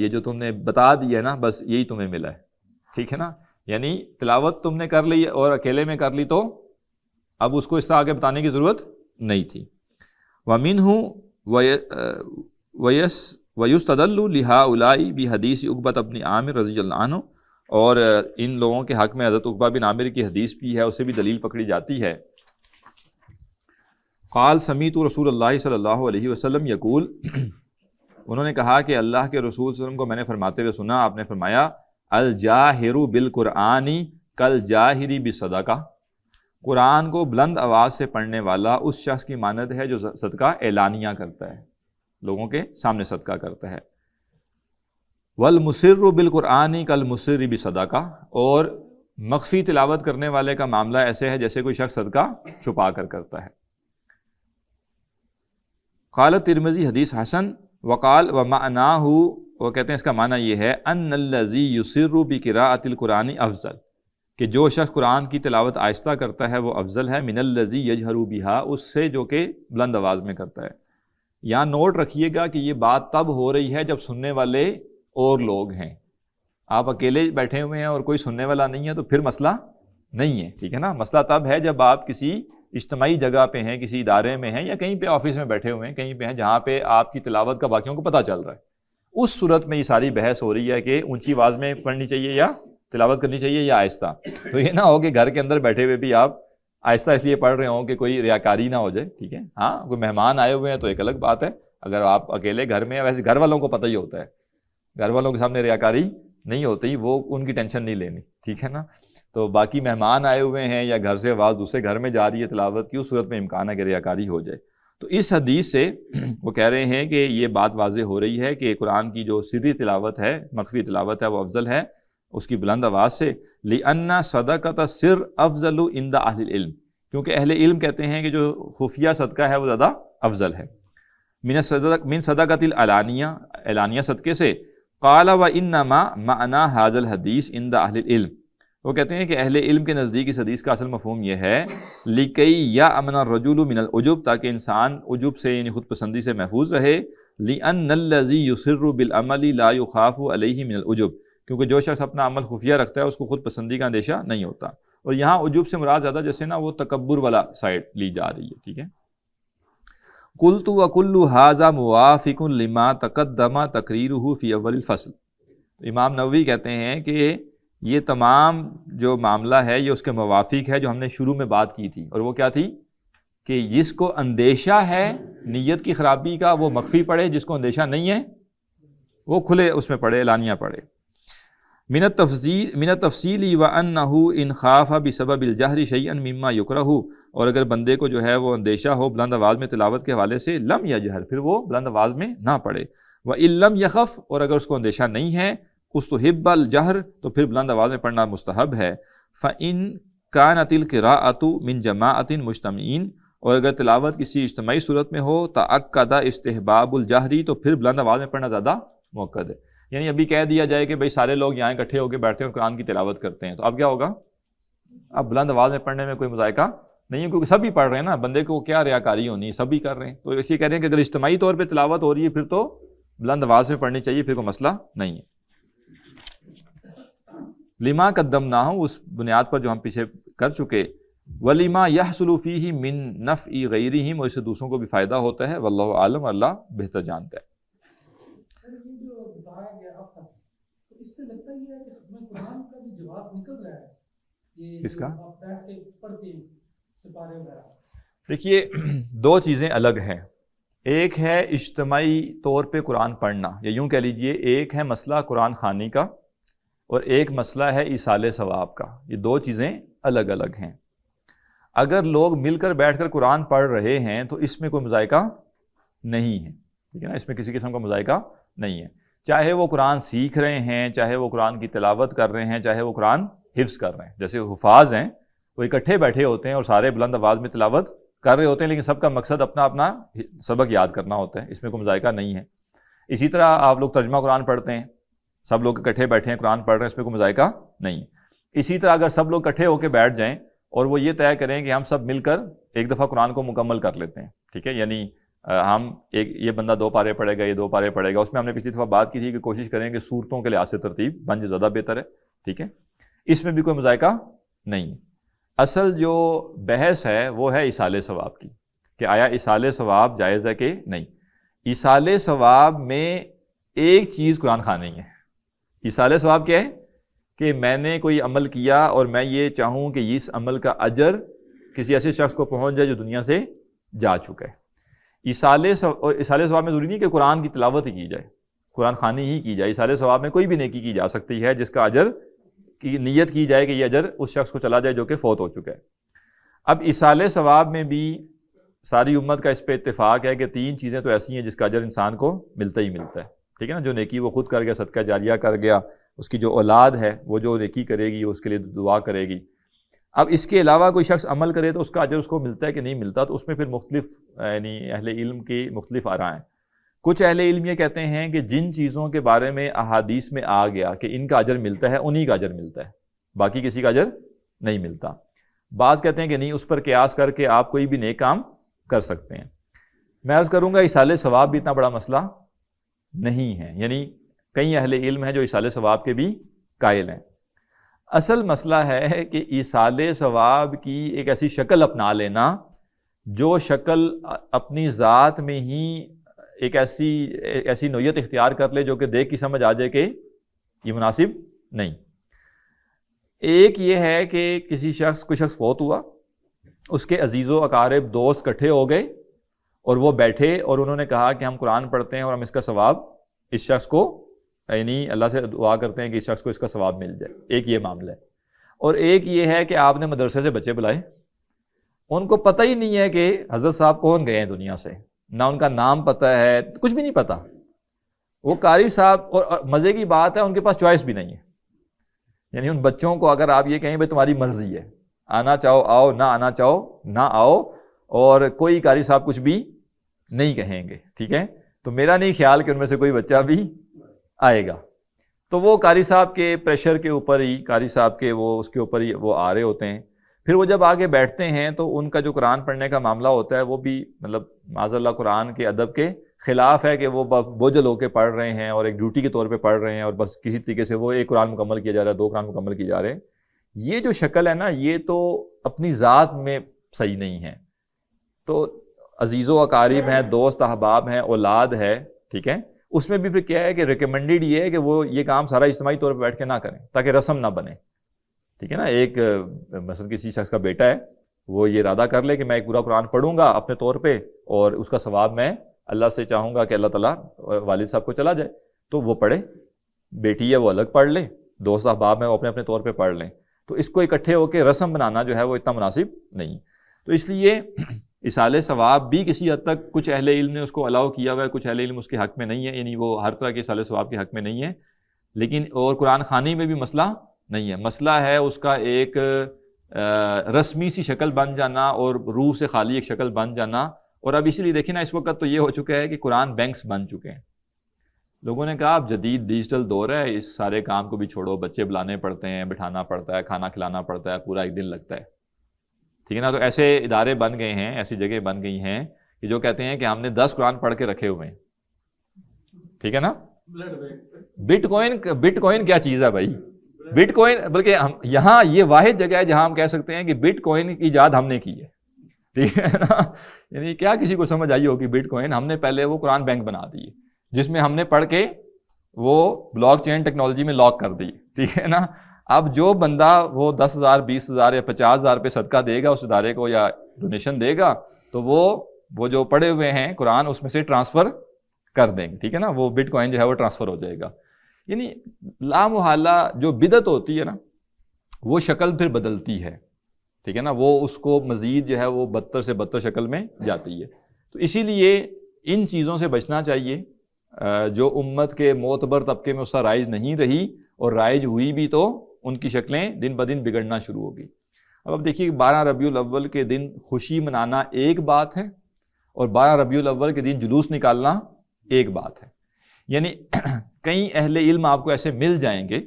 یہ جو تم نے بتا دیا نا بس یہی تمہیں ملا ہے. ٹھیک ہے نا، یعنی تلاوت تم نے کر لی اور اکیلے میں کر لی تو اب اس کو اس طرح آگے بتانے کی ضرورت نہیں تھی. وَمِنْهُ وَيُسْتَدَلُّ لِهَؤُلَاءِ بِحَدِيثِ عُقبَةَ بْنِ عامر رضی اللہ عنہ. اور ان لوگوں کے حق میں حضرت عقبہ بن عامر کی حدیث بھی ہے، اسے بھی دلیل پکڑی جاتی ہے. قال سمیعت رسول اللہ صلی اللہ علیہ وسلم یقول. انہوں نے کہا کہ اللہ کے رسول صلی اللہ علیہ وسلم کو میں نے فرماتے ہوئے سنا، آپ نے فرمایا الجاہر بالقرآن کالجاہر بصدقہ. قرآن کو بلند آواز سے پڑھنے والا اس شخص کی مانند ہے جو صدقہ اعلانیہ کرتا ہے، لوگوں کے سامنے صدقہ کرتا ہے. والمسر بالقرآن کالمسر بصدقہ. اور مخفی تلاوت کرنے والے کا معاملہ ایسے ہے جیسے کوئی شخص صدقہ چھپا کر کرتا ہے. قال ترمذی حدیث حسن. وقال ومعناہ، وہ کہتے ہیں اس کا معنی یہ ہے ان الذی یسر بقراءۃ القرآن افضل، کہ جو شخص قرآن کی تلاوت آہستہ کرتا ہے وہ افضل ہے من الذی یجہر بہا، اس سے جو کہ بلند آواز میں کرتا ہے. یہاں نوٹ رکھیے گا کہ یہ بات تب ہو رہی ہے جب سننے والے اور لوگ ہیں. آپ اکیلے بیٹھے ہوئے ہیں اور کوئی سننے والا نہیں ہے تو پھر مسئلہ نہیں ہے. ٹھیک ہے نا، مسئلہ تب ہے جب آپ کسی اجتماعی جگہ پہ ہیں، کسی ادارے میں ہیں، یا کہیں پہ آفس میں بیٹھے ہوئے ہیں، کہیں پہ ہیں جہاں پہ آپ کی تلاوت کا باقیوں کو پتہ چل رہا ہے. اس صورت میں یہ ساری بحث ہو رہی ہے کہ اونچی آواز میں پڑھنی چاہیے یا تلاوت کرنی چاہیے یا آہستہ. تو یہ نہ ہو کہ گھر کے اندر بیٹھے ہوئے بھی آپ آہستہ اس لیے پڑھ رہے ہوں کہ کوئی ریاکاری نہ ہو جائے. ٹھیک ہے، ہاں کوئی مہمان آئے ہوئے ہیں تو ایک الگ بات ہے. اگر آپ اکیلے گھر میں ہیں، ویسے گھر والوں کو پتہ ہی ہوتا ہے، گھر والوں کے سامنے ریاکاری نہیں ہوتی، وہ ان کی ٹینشن نہیں لینی. ٹھیک ہے نا. تو باقی مہمان آئے ہوئے ہیں یا گھر سے آواز دوسرے گھر میں جا رہی ہے تلاوت کی، اس صورت میں امکان ہے کہ ریاکاری ہو جائے. تو اس حدیث سے وہ کہہ رہے ہیں کہ یہ بات واضح ہو رہی ہے کہ قرآن کی جو سری تلاوت ہے، مخفی تلاوت ہے، وہ افضل ہے اس کی بلند آواز سے. لِأَنَّ صَدَقَةَ السِّرِّ أَفْضَلُ عِنْدَ أَهْلِ الْعِلْمِ، کیونکہ اہل علم کہتے ہیں کہ جو خفیہ صدقہ ہے وہ زیادہ افضل ہے. من صدقۃ العلانیہ، اعلانیہ صدقے سے. قال وَإِنَّمَا مَعْنَى هَذَا الْحَدِيثِ عِنْدَ أَهْلِ الْعِلْمِ. وہ کہتے ہیں کہ اہل علم کے نزدیک اس حدیث کا اصل مفہوم یہ ہے لِكَيْ يَأْمَنَ الرَّجُلُ مِنَ الْعُجُبِ، تاکہ انسان عجب سے یعنی خود پسندی سے محفوظ رہے. لِأَنَّ الَّذِي يُصِرُّ بِالْعَمَلِ لَا يُخَافُ عَلَيْهِ مِنَ الْعُجُبِ، کیونکہ جو شخص اپنا عمل خفیہ رکھتا ہے اس کو خود پسندی کا اندیشہ نہیں ہوتا. اور یہاں عجب سے مراد زیادہ جیسے نا وہ تکبر والا سائڈ لی جا رہی ہے. ٹھیک ہے. قُلْتُ وَكُلُّ هَذَا مُوَافِقٌ لِمَا تَقَدَّمَ تَقْرِيرُهُ فِي أَوَّلِ الْفَصْلِ. امام نووی کہتے ہیں کہ یہ تمام جو معاملہ ہے یہ اس کے موافق ہے جو ہم نے شروع میں بات کی تھی. اور وہ کیا تھی کہ جس کو اندیشہ ہے نیت کی خرابی کا وہ مخفی پڑھے، جس کو اندیشہ نہیں ہے وہ کھلے اس میں پڑھے، اعلانیہ پڑھے. من التفصیل وَأَنَّهُ إِنْ خَافَ بِسَبَبِ الْجَهْرِ شَيْئًا مِمَّا يُكْرَهُ، اور اگر بندے کو جو ہے وہ اندیشہ ہو بلند آواز میں تلاوت کے حوالے سے لم یجہر، پھر وہ بلند آواز میں نہ پڑھے. وَإِن لَمْ يَخَفْ، اور اگر اس کو اندیشہ نہیں ہے استحب الجہر، تو پھر بلند آواز میں پڑھنا مستحب ہے. فَإِن كَانَتِ الْقِرَاءَةُ مِنْ جَمَاعَةٍ مُجْتَمِعِينَ، اور اگر تلاوت کسی اجتماعی صورت میں ہو تأکد استحباب الجہری، تو پھر بلند آواز میں پڑھنا زیادہ مؤکد ہے. یعنی ابھی کہہ دیا جائے کہ بھائی سارے لوگ یہاں اکٹھے ہو کے بیٹھتے ہیں اور قرآن کی تلاوت کرتے ہیں، تو اب کیا ہوگا؟ اب بلند آواز میں پڑھنے میں کوئی مذائقہ نہیں ہے، کیونکہ سبھی پڑھ رہے ہیں نا، بندے کو کیا ریاکاری ہونی ہے، سبھی کر رہے ہیں. تو اسی کہہ رہے ہیں کہ اگر اجتماعی طور پہ تلاوت ہو رہی ہے پھر تو بلند آواز میں پڑھنی چاہیے، پھر کوئی مسئلہ نہیں ہے. لما قدمناہ، اس بنیاد پر جو ہم پیچھے کر چکے. ولیما یحصل فیہ من نفع غیرہم، اور اس سے دوسروں کو بھی فائدہ ہوتا ہے. واللہ عالم، اللہ بہتر جانتا ہے. اس سے لگتا ہی ہے کہ ختم قرآن کا بھی جواز نکل رہا ہے، یہ اس کا آپ بیٹھ کے پڑھتے ہیں سپارے وغیرہ. دیکھیے دو چیزیں الگ ہیں. ایک ہے اجتماعی طور پہ قرآن پڑھنا، یا یوں کہہ لیجئے ایک ہے مسئلہ قرآن خوانی کا اور ایک مسئلہ ہے ایصال ثواب کا. یہ دو چیزیں الگ الگ ہیں. اگر لوگ مل کر بیٹھ کر قرآن پڑھ رہے ہیں تو اس میں کوئی مذائقہ نہیں ہے, ٹھیک ہے نا, اس میں کسی قسم کا مذائقہ نہیں ہے. چاہے وہ قرآن سیکھ رہے ہیں, چاہے وہ قرآن کی تلاوت کر رہے ہیں, چاہے وہ قرآن حفظ کر رہے ہیں. جیسے حفاظ ہیں وہ اکٹھے بیٹھے ہوتے ہیں اور سارے بلند آواز میں تلاوت کر رہے ہوتے ہیں, لیکن سب کا مقصد اپنا اپنا سبق یاد کرنا ہوتا ہے, اس میں کوئی مذائقہ نہیں ہے. اسی طرح آپ لوگ ترجمہ قرآن پڑھتے ہیں, سب لوگ اکٹھے بیٹھے ہیں قرآن پڑھ رہے ہیں, اس میں کوئی مذائقہ نہیں ہے. اسی طرح اگر سب لوگ اکٹھے ہو کے بیٹھ جائیں اور وہ یہ طے کریں کہ ہم سب مل کر ایک دفعہ قرآن کو مکمل کر لیتے ہیں, ٹھیک ہے, یعنی ہم یہ بندہ 2 پارے پڑھے گا, یہ 2 پارے پڑھے گا, اس میں ہم نے پچھلی دفعہ بات کی تھی کہ کوشش کریں کہ صورتوں کے لحاظ سے ترتیب بن جائے زیادہ بہتر ہے, ٹھیک ہے. اس میں بھی کوئی مذائقہ نہیں. اصل جو بحث ہے وہ ہے ایصال ثواب کی, کہ آیا ایصال ثواب جائز ہے کہ نہیں. ایصال ثواب میں ایک چیز قرآن خوانی ہے. ایصال ثواب کیا ہے؟ کہ میں نے کوئی عمل کیا اور میں یہ چاہوں کہ اس عمل کا اجر کسی ایسے شخص کو پہنچ جائے جو دنیا سے جا چکا ہے. ایصال ثواب میں ضروری نہیں کہ قرآن کی تلاوت ہی کی جائے, قرآن خوانی ہی کی جائے. ایصال ثواب میں کوئی بھی نیکی کی جا سکتی ہے جس کا اجر کی نیت کی جائے کہ یہ اجر اس شخص کو چلا جائے جو کہ فوت ہو چکا ہے. اب ایصال ثواب میں بھی ساری امت کا اس پہ اتفاق ہے کہ 3 چیزیں تو ایسی ہیں جس کا اجر انسان کو ملتا ہی ملتا ہے, ٹھیک ہے نا. جو نیکی وہ خود کر گیا, صدقہ جاریہ کر گیا, اس کی جو اولاد ہے وہ جو نیکی کرے گی اس کے لیے دعا کرے گی. اب اس کے علاوہ کوئی شخص عمل کرے تو اس کا اجر اس کو ملتا ہے کہ نہیں ملتا, تو اس میں پھر مختلف یعنی اہل علم کی مختلف آراء ہیں. کچھ اہل علم یہ کہتے ہیں کہ جن چیزوں کے بارے میں احادیث میں آ گیا کہ ان کا اجر ملتا ہے انہی کا اجر ملتا ہے, باقی کسی کا اجر نہیں ملتا. بعض کہتے ہیں کہ نہیں, اس پر قیاس کر کے آپ کوئی بھی نیک کام کر سکتے ہیں. میں عرض کروں گا ایصال ثواب بھی اتنا بڑا مسئلہ نہیں ہے, یعنی کئی اہل علم ہیں جو ایصال ثواب کے بھی قائل ہیں. اصل مسئلہ ہے کہ ایصال ثواب کی ایک ایسی شکل اپنا لینا جو شکل اپنی ذات میں ہی ایک ایسی نوعیت اختیار کر لے جو کہ دیکھ کی سمجھ آ جائے کہ یہ مناسب نہیں. ایک یہ ہے کہ کوئی شخص فوت ہوا, اس کے عزیز و اقارب دوست اکٹھے ہو گئے اور وہ بیٹھے اور انہوں نے کہا کہ ہم قرآن پڑھتے ہیں اور ہم اس کا ثواب اس شخص کو, یعنی اللہ سے دعا کرتے ہیں کہ اس شخص کو اس کا ثواب مل جائے. ایک یہ معاملہ ہے. اور ایک یہ ہے کہ آپ نے مدرسے سے بچے بلائے, ان کو پتہ ہی نہیں ہے کہ حضرت صاحب کون گئے ہیں دنیا سے, نہ ان کا نام پتہ ہے, کچھ بھی نہیں پتہ. وہ قاری صاحب, اور مزے کی بات ہے ان کے پاس چوائس بھی نہیں ہے. یعنی ان بچوں کو اگر آپ یہ کہیں بھائی تمہاری مرضی ہے, آنا چاہو آؤ, نہ آنا چاہو نہ آؤ, اور کوئی قاری صاحب کچھ بھی نہیں کہیں گے, ٹھیک ہے. تو میرا نہیں خیال کہ ان میں سے کوئی بچہ بھی آئے گا. تو وہ قاری صاحب کے پریشر کے اوپر ہی, قاری صاحب کے وہ اس کے اوپر ہی وہ آ رہے ہوتے ہیں. پھر وہ جب آگے بیٹھتے ہیں تو ان کا جو قرآن پڑھنے کا معاملہ ہوتا ہے وہ بھی مطلب معاذ اللہ قرآن کے ادب کے خلاف ہے, کہ وہ بوجھل ہو کے پڑھ رہے ہیں اور ایک ڈیوٹی کے طور پہ پڑھ رہے ہیں اور بس کسی طریقے سے وہ ایک قرآن مکمل کیا جا رہا ہے, 2 قرآن مکمل کیے جا رہے ہیں. یہ جو شکل ہے نا, یہ تو اپنی ذات میں صحیح نہیں ہے. تو عزیز و اقارب ہیں, دوست احباب ہیں, اولاد ہے, ٹھیک ہے, اس میں بھی پھر کیا ہے کہ ریکمینڈیڈ یہ ہے کہ وہ یہ کام سارا اجتماعی طور پہ بیٹھ کے نہ کریں تاکہ رسم نہ بنے, ٹھیک ہے نا. ایک مثلا کسی شخص کا بیٹا ہے, وہ یہ ارادہ کر لے کہ میں ایک پورا قرآن پڑھوں گا اپنے طور پہ اور اس کا ثواب میں اللہ سے چاہوں گا کہ اللہ تعالیٰ والد صاحب کو چلا جائے, تو وہ پڑھے. بیٹی ہے وہ الگ پڑھ لے, دوست احباب ہیں وہ اپنے اپنے طور پہ پڑھ لیں. تو اس کو اکٹھے ہو کے رسم بنانا جو ہے وہ اتنا مناسب نہیں. تو اس لیے ایصال ثواب بھی کسی حد تک کچھ اہل علم نے اس کو الاؤ کیا ہوا ہے, کچھ اہل علم اس کے حق میں نہیں ہے, یعنی وہ ہر طرح کے ایصال ثواب کے حق میں نہیں ہے. لیکن اور قرآن خوانی میں بھی مسئلہ نہیں ہے. مسئلہ ہے اس کا ایک رسمی سی شکل بن جانا اور روح سے خالی ایک شکل بن جانا. اور اب اسی لیے دیکھیں نا, اس وقت تو یہ ہو چکا ہے کہ قرآن بینکس بن چکے ہیں. لوگوں نے کہا اب جدید ڈیجیٹل دور ہے, اس سارے کام کو بھی چھوڑو, بچے بلانے پڑتے ہیں, بٹھانا پڑتا ہے, کھانا کھلانا پڑتا ہے, پورا ایک دن لگتا ہے, ٹھیک ہے نا. تو ایسے ادارے بن گئے ہیں, ایسی جگہ بن گئی ہیں کہ جو کہتے ہیں کہ ہم نے 10 قرآن پڑھ کے رکھے ہوئے ہیں, ٹھیک ہے نا. بٹ کوائن کیا چیز ہے بھائی؟ بٹ کوائن, بلکہ یہاں یہ واحد جگہ ہے جہاں ہم کہہ سکتے ہیں کہ بٹ کوائن کی ایجاد ہم نے کی ہے, ٹھیک ہے نا. یعنی کیا کسی کو سمجھ آئی ہوگی بٹ کوائن؟ ہم نے پہلے وہ قرآن بینک بنا دی جس میں ہم نے پڑھ کے وہ بلاک چین ٹیکنالوجی میں لاک کر دی, ٹھیک ہے نا. اب جو بندہ وہ 10,000 20,000 یا 50,000 پہ صدقہ دے گا اس ادارے کو یا ڈونیشن دے گا, تو وہ جو پڑھے ہوئے ہیں قرآن اس میں سے ٹرانسفر کر دیں گے, ٹھیک ہے نا. وہ بٹ کوائن جو ہے وہ ٹرانسفر ہو جائے گا. یعنی لا محالہ جو بدعت ہوتی ہے نا وہ شکل پھر بدلتی ہے. ٹھیک ہے نا، وہ اس کو مزید جو ہے وہ بدتر سے بدتر شکل میں جاتی ہے۔ تو اسی لیے ان چیزوں سے بچنا چاہیے۔ جو امت کے معتبر طبقے میں اس کا رائج نہیں رہی، اور رائج ہوئی بھی تو ان کی شکلیں دن بدن بگڑنا شروع ہوگی۔ اب دیکھیے 12 ربیع الاول کے دن خوشی منانا ایک بات ہے، اور 12 ربیع الاول کے دن جلوس نکالنا ایک بات ہے۔ یعنی کئی اہل علم آپ کو ایسے مل جائیں گے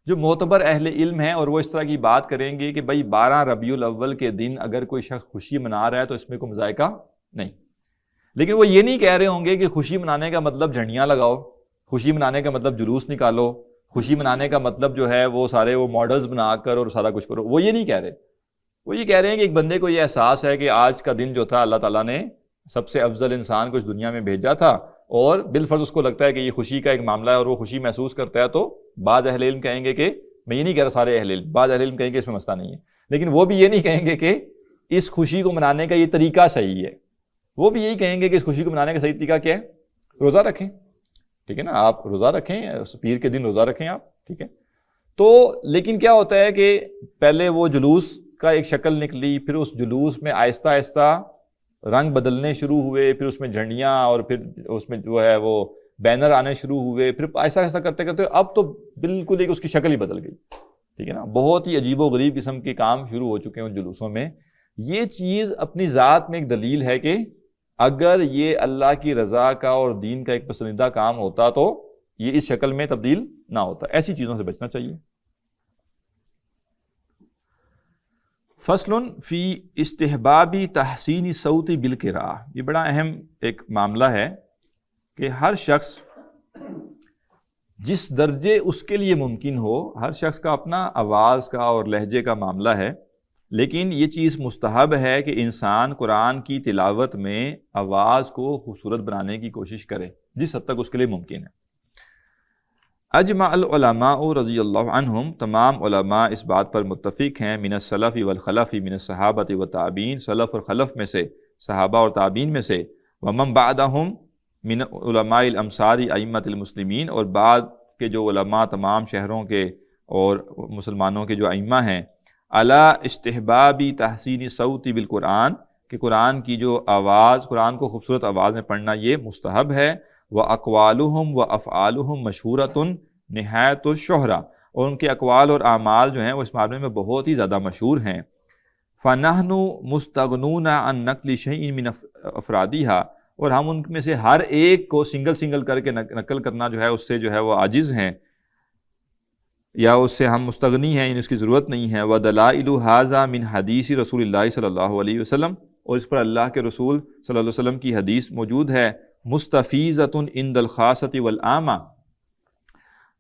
جو معتبر اہل علم ہیں، اور وہ اس طرح کی بات کریں گے کہ بھائی 12 ربیع الاول کے دن اگر کوئی شخص خوشی منا رہا ہے تو اس میں کوئی مذائقہ نہیں، لیکن وہ یہ نہیں کہہ رہے ہوں گے کہ خوشی منانے کا مطلب جھنڈیاں لگاؤ، خوشی منانے کا مطلب جلوس نکالو، خوشی منانے کا مطلب جو ہے وہ سارے وہ ماڈلز بنا کر اور سارا کچھ کرو۔ وہ یہ نہیں کہہ رہے، وہ یہ کہہ رہے ہیں کہ ایک بندے کو یہ احساس ہے کہ آج کا دن جو تھا اللہ تعالیٰ نے سب سے افضل انسان کو اس دنیا میں بھیجا تھا، اور بالفرض اس کو لگتا ہے کہ یہ خوشی کا ایک معاملہ ہے اور وہ خوشی محسوس کرتا ہے۔ تو بعض اہل علم کہیں گے کہ، میں یہ نہیں کہہ رہا سارے اہل علم، بعض اہل علم کہیں گے اس میں مسئلہ نہیں ہے، لیکن وہ بھی یہ نہیں کہیں گے کہ اس خوشی کو منانے کا یہ طریقہ صحیح ہے۔ وہ بھی یہی کہیں گے کہ اس خوشی کو منانے کا صحیح طریقہ کیا ہے؟ روزہ رکھیں، ٹھیک ہے نا، آپ روزہ رکھیں، پیر کے دن روزہ رکھیں آپ، ٹھیک ہے۔ تو لیکن کیا ہوتا ہے کہ پہلے وہ جلوس کا ایک شکل نکلی، پھر اس جلوس میں آہستہ آہستہ رنگ بدلنے شروع ہوئے، پھر اس میں جھنڈیاں اور پھر اس میں جو ہے وہ بینر آنے شروع ہوئے، پھر آہستہ آہستہ کرتے کرتے اب تو بالکل ایک اس کی شکل ہی بدل گئی، ٹھیک ہے نا۔ بہت ہی عجیب و غریب قسم کے کام شروع ہو چکے ہیں ان جلوسوں میں۔ یہ چیز اپنی ذات میں ایک دلیل ہے کہ اگر یہ اللہ کی رضا کا اور دین کا ایک پسندیدہ کام ہوتا تو یہ اس شکل میں تبدیل نہ ہوتا۔ ایسی چیزوں سے بچنا چاہیے۔ فصل فی استحباب تحسین صوت بالقراءۃ، یہ بڑا اہم ایک معاملہ ہے کہ ہر شخص جس درجے اس کے لیے ممکن ہو، ہر شخص کا اپنا آواز کا اور لہجے کا معاملہ ہے، لیکن یہ چیز مستحب ہے کہ انسان قرآن کی تلاوت میں آواز کو خوبصورت بنانے کی کوشش کرے جس حد تک اس کے لیے ممکن ہے۔ اجمع العلماء رضی اللہ عنہم، تمام علماء اس بات پر متفق ہیں، من السلف والخلف من الصحابۃ والتابعین، سلف اور خلف میں سے، صحابہ اور تابعین میں سے، ومن بعدہم من علماء الامصار ائمۃ المسلمین، اور بعد کے جو علماء تمام شہروں کے اور مسلمانوں کے جو ائمہ ہیں، علی استحباب تحسین صوت بالقرآن، کہ قرآن کی جو آواز، قرآن کو خوبصورت آواز میں پڑھنا یہ مستحب ہے، وَأَقْوَالُهُمْ وَأَفْعَالُهُمْ مَشْهُورَةٌ نہایت الشہرہ، اور ان کے اقوال اور اعمال جو ہیں وہ اس معاملے میں بہت ہی زیادہ مشہور ہیں۔ فَنَحْنُ مُسْتَغْنُونَ عَن نَقْلِ شَيْءٍ مِّنْ أَفْرَادِهَا، اور ہم ان میں سے ہر ایک کو سنگل کر کے نقل کرنا جو ہے اس سے جو ہے وہ عاجز ہیں، یا اس سے ہم مستغنی ہیں، اس کی ضرورت نہیں ہے۔ وَدَلَائِلُ هَذَا مِنْ حَدِيثِ رسول اللہ صلی اللہ علیہ وسلم، اور اس پر اللہ کے رسول صلی اللہ علیہ وسلم کی حدیث موجود ہے، مستفیضۃ عند الخاصۃ والعامہ،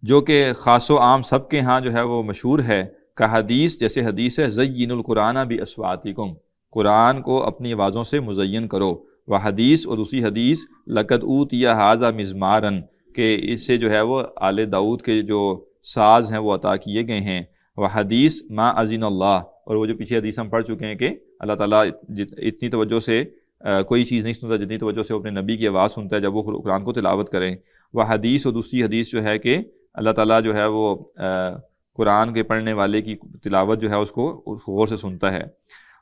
جو کہ خاص و عام سب کے ہاں جو ہے وہ مشہور ہے، کا حدیث، جیسے حدیث ہے، زینوا القرآن باصواتکم، قرآن کو اپنی آوازوں سے مزین کرو۔ وہ حدیث، اور دوسری حدیث، لقد اوتی ھذا مزمارا، کہ اس سے جو ہے وہ آل داؤد کے جو ساز ہیں وہ عطا کیے گئے ہیں۔ وہ حدیث ما اذن اللہ، اور وہ جو پیچھے حدیث ہم پڑھ چکے ہیں کہ اللہ تعالیٰ اتنی توجہ سے کوئی چیز نہیں سنتا جتنی توجہ سے وہ اپنے نبی کی آواز سنتا ہے جب وہ قرآن کو تلاوت کریں۔ وہ حدیث، اور دوسری حدیث جو ہے کہ اللہ تعالیٰ جو ہے وہ قرآن کے پڑھنے والے کی تلاوت جو ہے اس کو غور سے سنتا ہے۔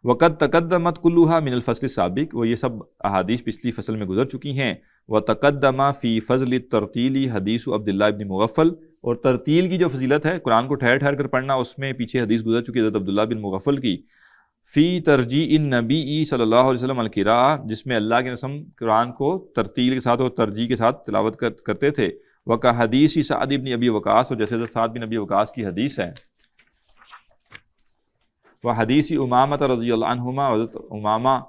وقد تقدمت کلھا من الفصل السابق، وہ یہ سب احادیث پچھلی فصل میں گزر چکی ہیں۔ وتقدم فی فضل الترتیل حدیث عبداللہ ابن مغفل، اور ترتیل کی جو فضیلت ہے، قرآن کو ٹھہر ٹھہر کر پڑھنا، اس میں پیچھے حدیث گزر چکی ہے حضرت عبداللہ بن مغفل کی، فی ترجیع النبی صلی اللہ علیہ وسلم القراءۃ، جس میں اللہ کے رسول قرآن کو ترتیل کے ساتھ اور ترجیع کے ساتھ تلاوت کرتے تھے۔ وکا حدیث سعد بن ابی وقاص، اور جیسے حضرت سعد بن ابی وقاص کی حدیث ہے۔ وہ حدیث امامہ رضی اللہ عنہما، حضرت امامہ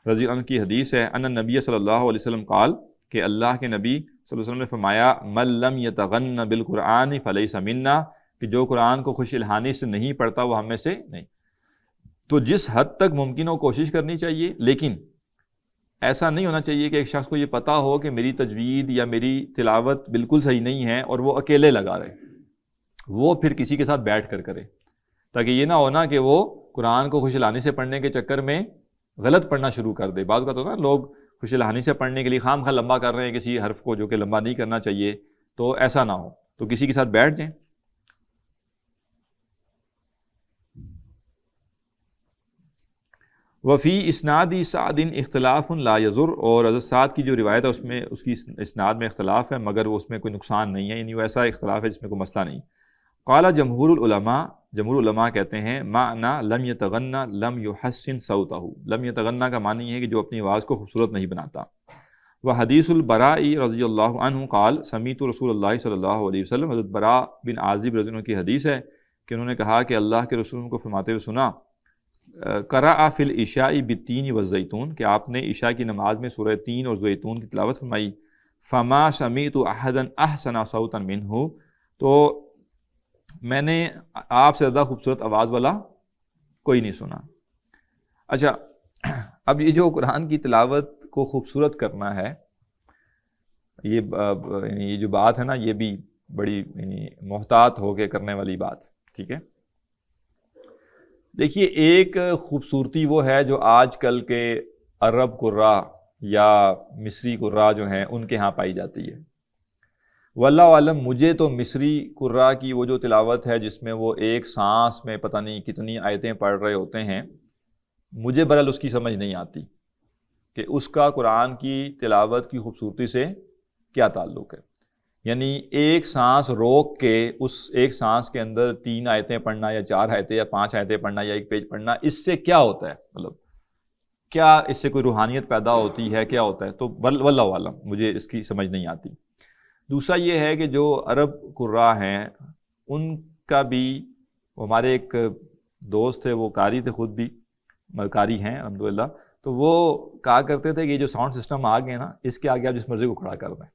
رضی اللہ عنہ کی حدیث ہے، ان النبی صلی اللہ علیہ وسلم قال، کہ اللہ کے نبی صلی اللہ علیہ وسلم نے فرمایا، من لم یتغن بالقرآن فلیس منا، کہ جو قرآن کو خوش الحانی سے نہیں پڑھتا وہ ہم میں سے نہیں۔ تو جس حد تک ممکن ہو کوشش کرنی چاہیے، لیکن ایسا نہیں ہونا چاہیے کہ ایک شخص کو یہ پتہ ہو کہ میری تجوید یا میری تلاوت بالکل صحیح نہیں ہے اور وہ اکیلے لگا رہے، وہ پھر کسی کے ساتھ بیٹھ کر کرے، تاکہ یہ نہ ہونا کہ وہ قرآن کو خوش الحانی سے پڑھنے کے چکر میں غلط پڑھنا شروع کر دے۔ بعض اوقات ہوتا ہے نا، لوگ خوش الحانی سے پڑھنے کے لیے خام خواہ لمبا کر رہے ہیں کسی حرف کو جو کہ لمبا نہیں کرنا چاہیے، تو ایسا نہ ہو، تو کسی کے ساتھ بیٹھ جائیں۔ وفی اسنادی سعد اختلاف لا یضر، اور حضرت سعد کی جو روایت ہے اس میں اس کی اسناد میں اختلاف ہے مگر وہ اس میں کوئی نقصان نہیں ہے، یعنی وہ ایسا اختلاف ہے جس میں کوئی مسئلہ نہیں۔ قال جمہور العلماء، جمہور علماء کہتے ہیں معنی لم یتغنى لم یحسن صوتہ، لم یتغنى کا معنی یہ ہے کہ جو اپنی آواز کو خوبصورت نہیں بناتا۔ وحدیث البراء رضی اللہ عنہ قال سمیت رسول اللہ صلی اللہ علیہ وسلم، حضرت براء بن عازب رضی اللہ عنہ کی حدیث ہے کہ انہوں نے کہا کہ اللہ کے رسول کو فرماتے ہوئے سنا، قرأ فی العشاء بالتین والزیتون، کہ آپ نے عشاء کی نماز میں سورہ تین اور زیتون کی تلاوت فرمائی، فما سمیت احدا احسن صوتا منہ، تو میں نے آپ سے زیادہ خوبصورت آواز والا کوئی نہیں سنا۔ اچھا، اب یہ جو قرآن کی تلاوت کو خوبصورت کرنا ہے، یہ جو بات ہے نا، یہ بھی بڑی محتاط ہو کے کرنے والی بات، ٹھیک ہے۔ دیکھیے، ایک خوبصورتی وہ ہے جو آج کل کے عرب قراء یا مصری قراء جو ہیں ان کے ہاں پائی جاتی ہے۔ واللہ عالم، مجھے تو مصری قراء کی وہ جو تلاوت ہے جس میں وہ ایک سانس میں پتہ نہیں کتنی آیتیں پڑھ رہے ہوتے ہیں، مجھے برحال اس کی سمجھ نہیں آتی کہ اس کا قرآن کی تلاوت کی خوبصورتی سے کیا تعلق ہے۔ یعنی ایک سانس روک کے اس ایک سانس کے اندر 3 آیتیں پڑھنا یا 4 آیتیں یا 5 آیتیں پڑھنا یا 1 پیج پڑھنا، اس سے کیا ہوتا ہے؟ مطلب کیا اس سے کوئی روحانیت پیدا ہوتی ہے؟ کیا ہوتا ہے؟ تو واللہ عالم، مجھے اس کی سمجھ نہیں آتی۔ دوسرا یہ ہے کہ جو عرب قراء ہیں ان کا بھی، ہمارے ایک دوست تھے، وہ قاری تھے، خود بھی قاری ہیں الحمدللہ، تو وہ کہا کرتے تھے کہ یہ جو ساؤنڈ سسٹم آ گئے نا، اس کے آگے آپ جس مرضی کو کھڑا کر دیں،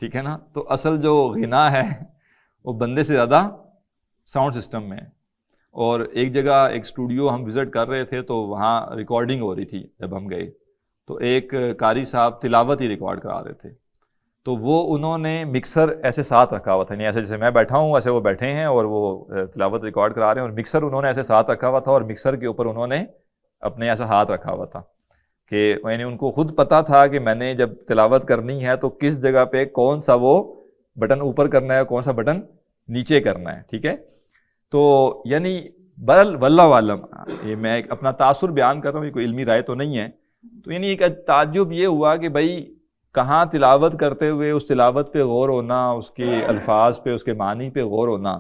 ٹھیک ہے نا۔ تو اصل جو غنا ہے وہ بندے سے زیادہ ساؤنڈ سسٹم میں ہے۔ اور ایک جگہ ایک اسٹوڈیو ہم وزٹ کر رہے تھے تو وہاں ریکارڈنگ ہو رہی تھی، جب ہم گئے تو ایک قاری صاحب تلاوت ہی ریکارڈ کرا رہے تھے، تو وہ انہوں نے مکسر ایسے ساتھ رکھا ہوا تھا، یعنی ایسے جیسے میں بیٹھا ہوں ایسے وہ بیٹھے ہیں اور وہ تلاوت ریکارڈ کرا رہے ہیں، اور مکسر انہوں نے ایسے ساتھ رکھا ہوا تھا، اور مکسر کے اوپر انہوں نے اپنے ایسا ہاتھ رکھا ہوا تھا کہ یعنی ان کو خود پتہ تھا کہ میں نے جب تلاوت کرنی ہے تو کس جگہ پہ کون سا وہ بٹن اوپر کرنا ہے، کون سا بٹن نیچے کرنا ہے، ٹھیک ہے۔ تو یعنی واللہ عالم، یہ میں ایک اپنا تاثر بیان کر رہا ہوں، یہ کوئی علمی رائے تو نہیں ہے۔ تو یعنی ایک تعجب یہ ہوا کہ بھائی کہاں تلاوت کرتے ہوئے اس تلاوت پہ غور ہونا، اس کے الفاظ پہ، اس کے معنی پہ غور ہونا،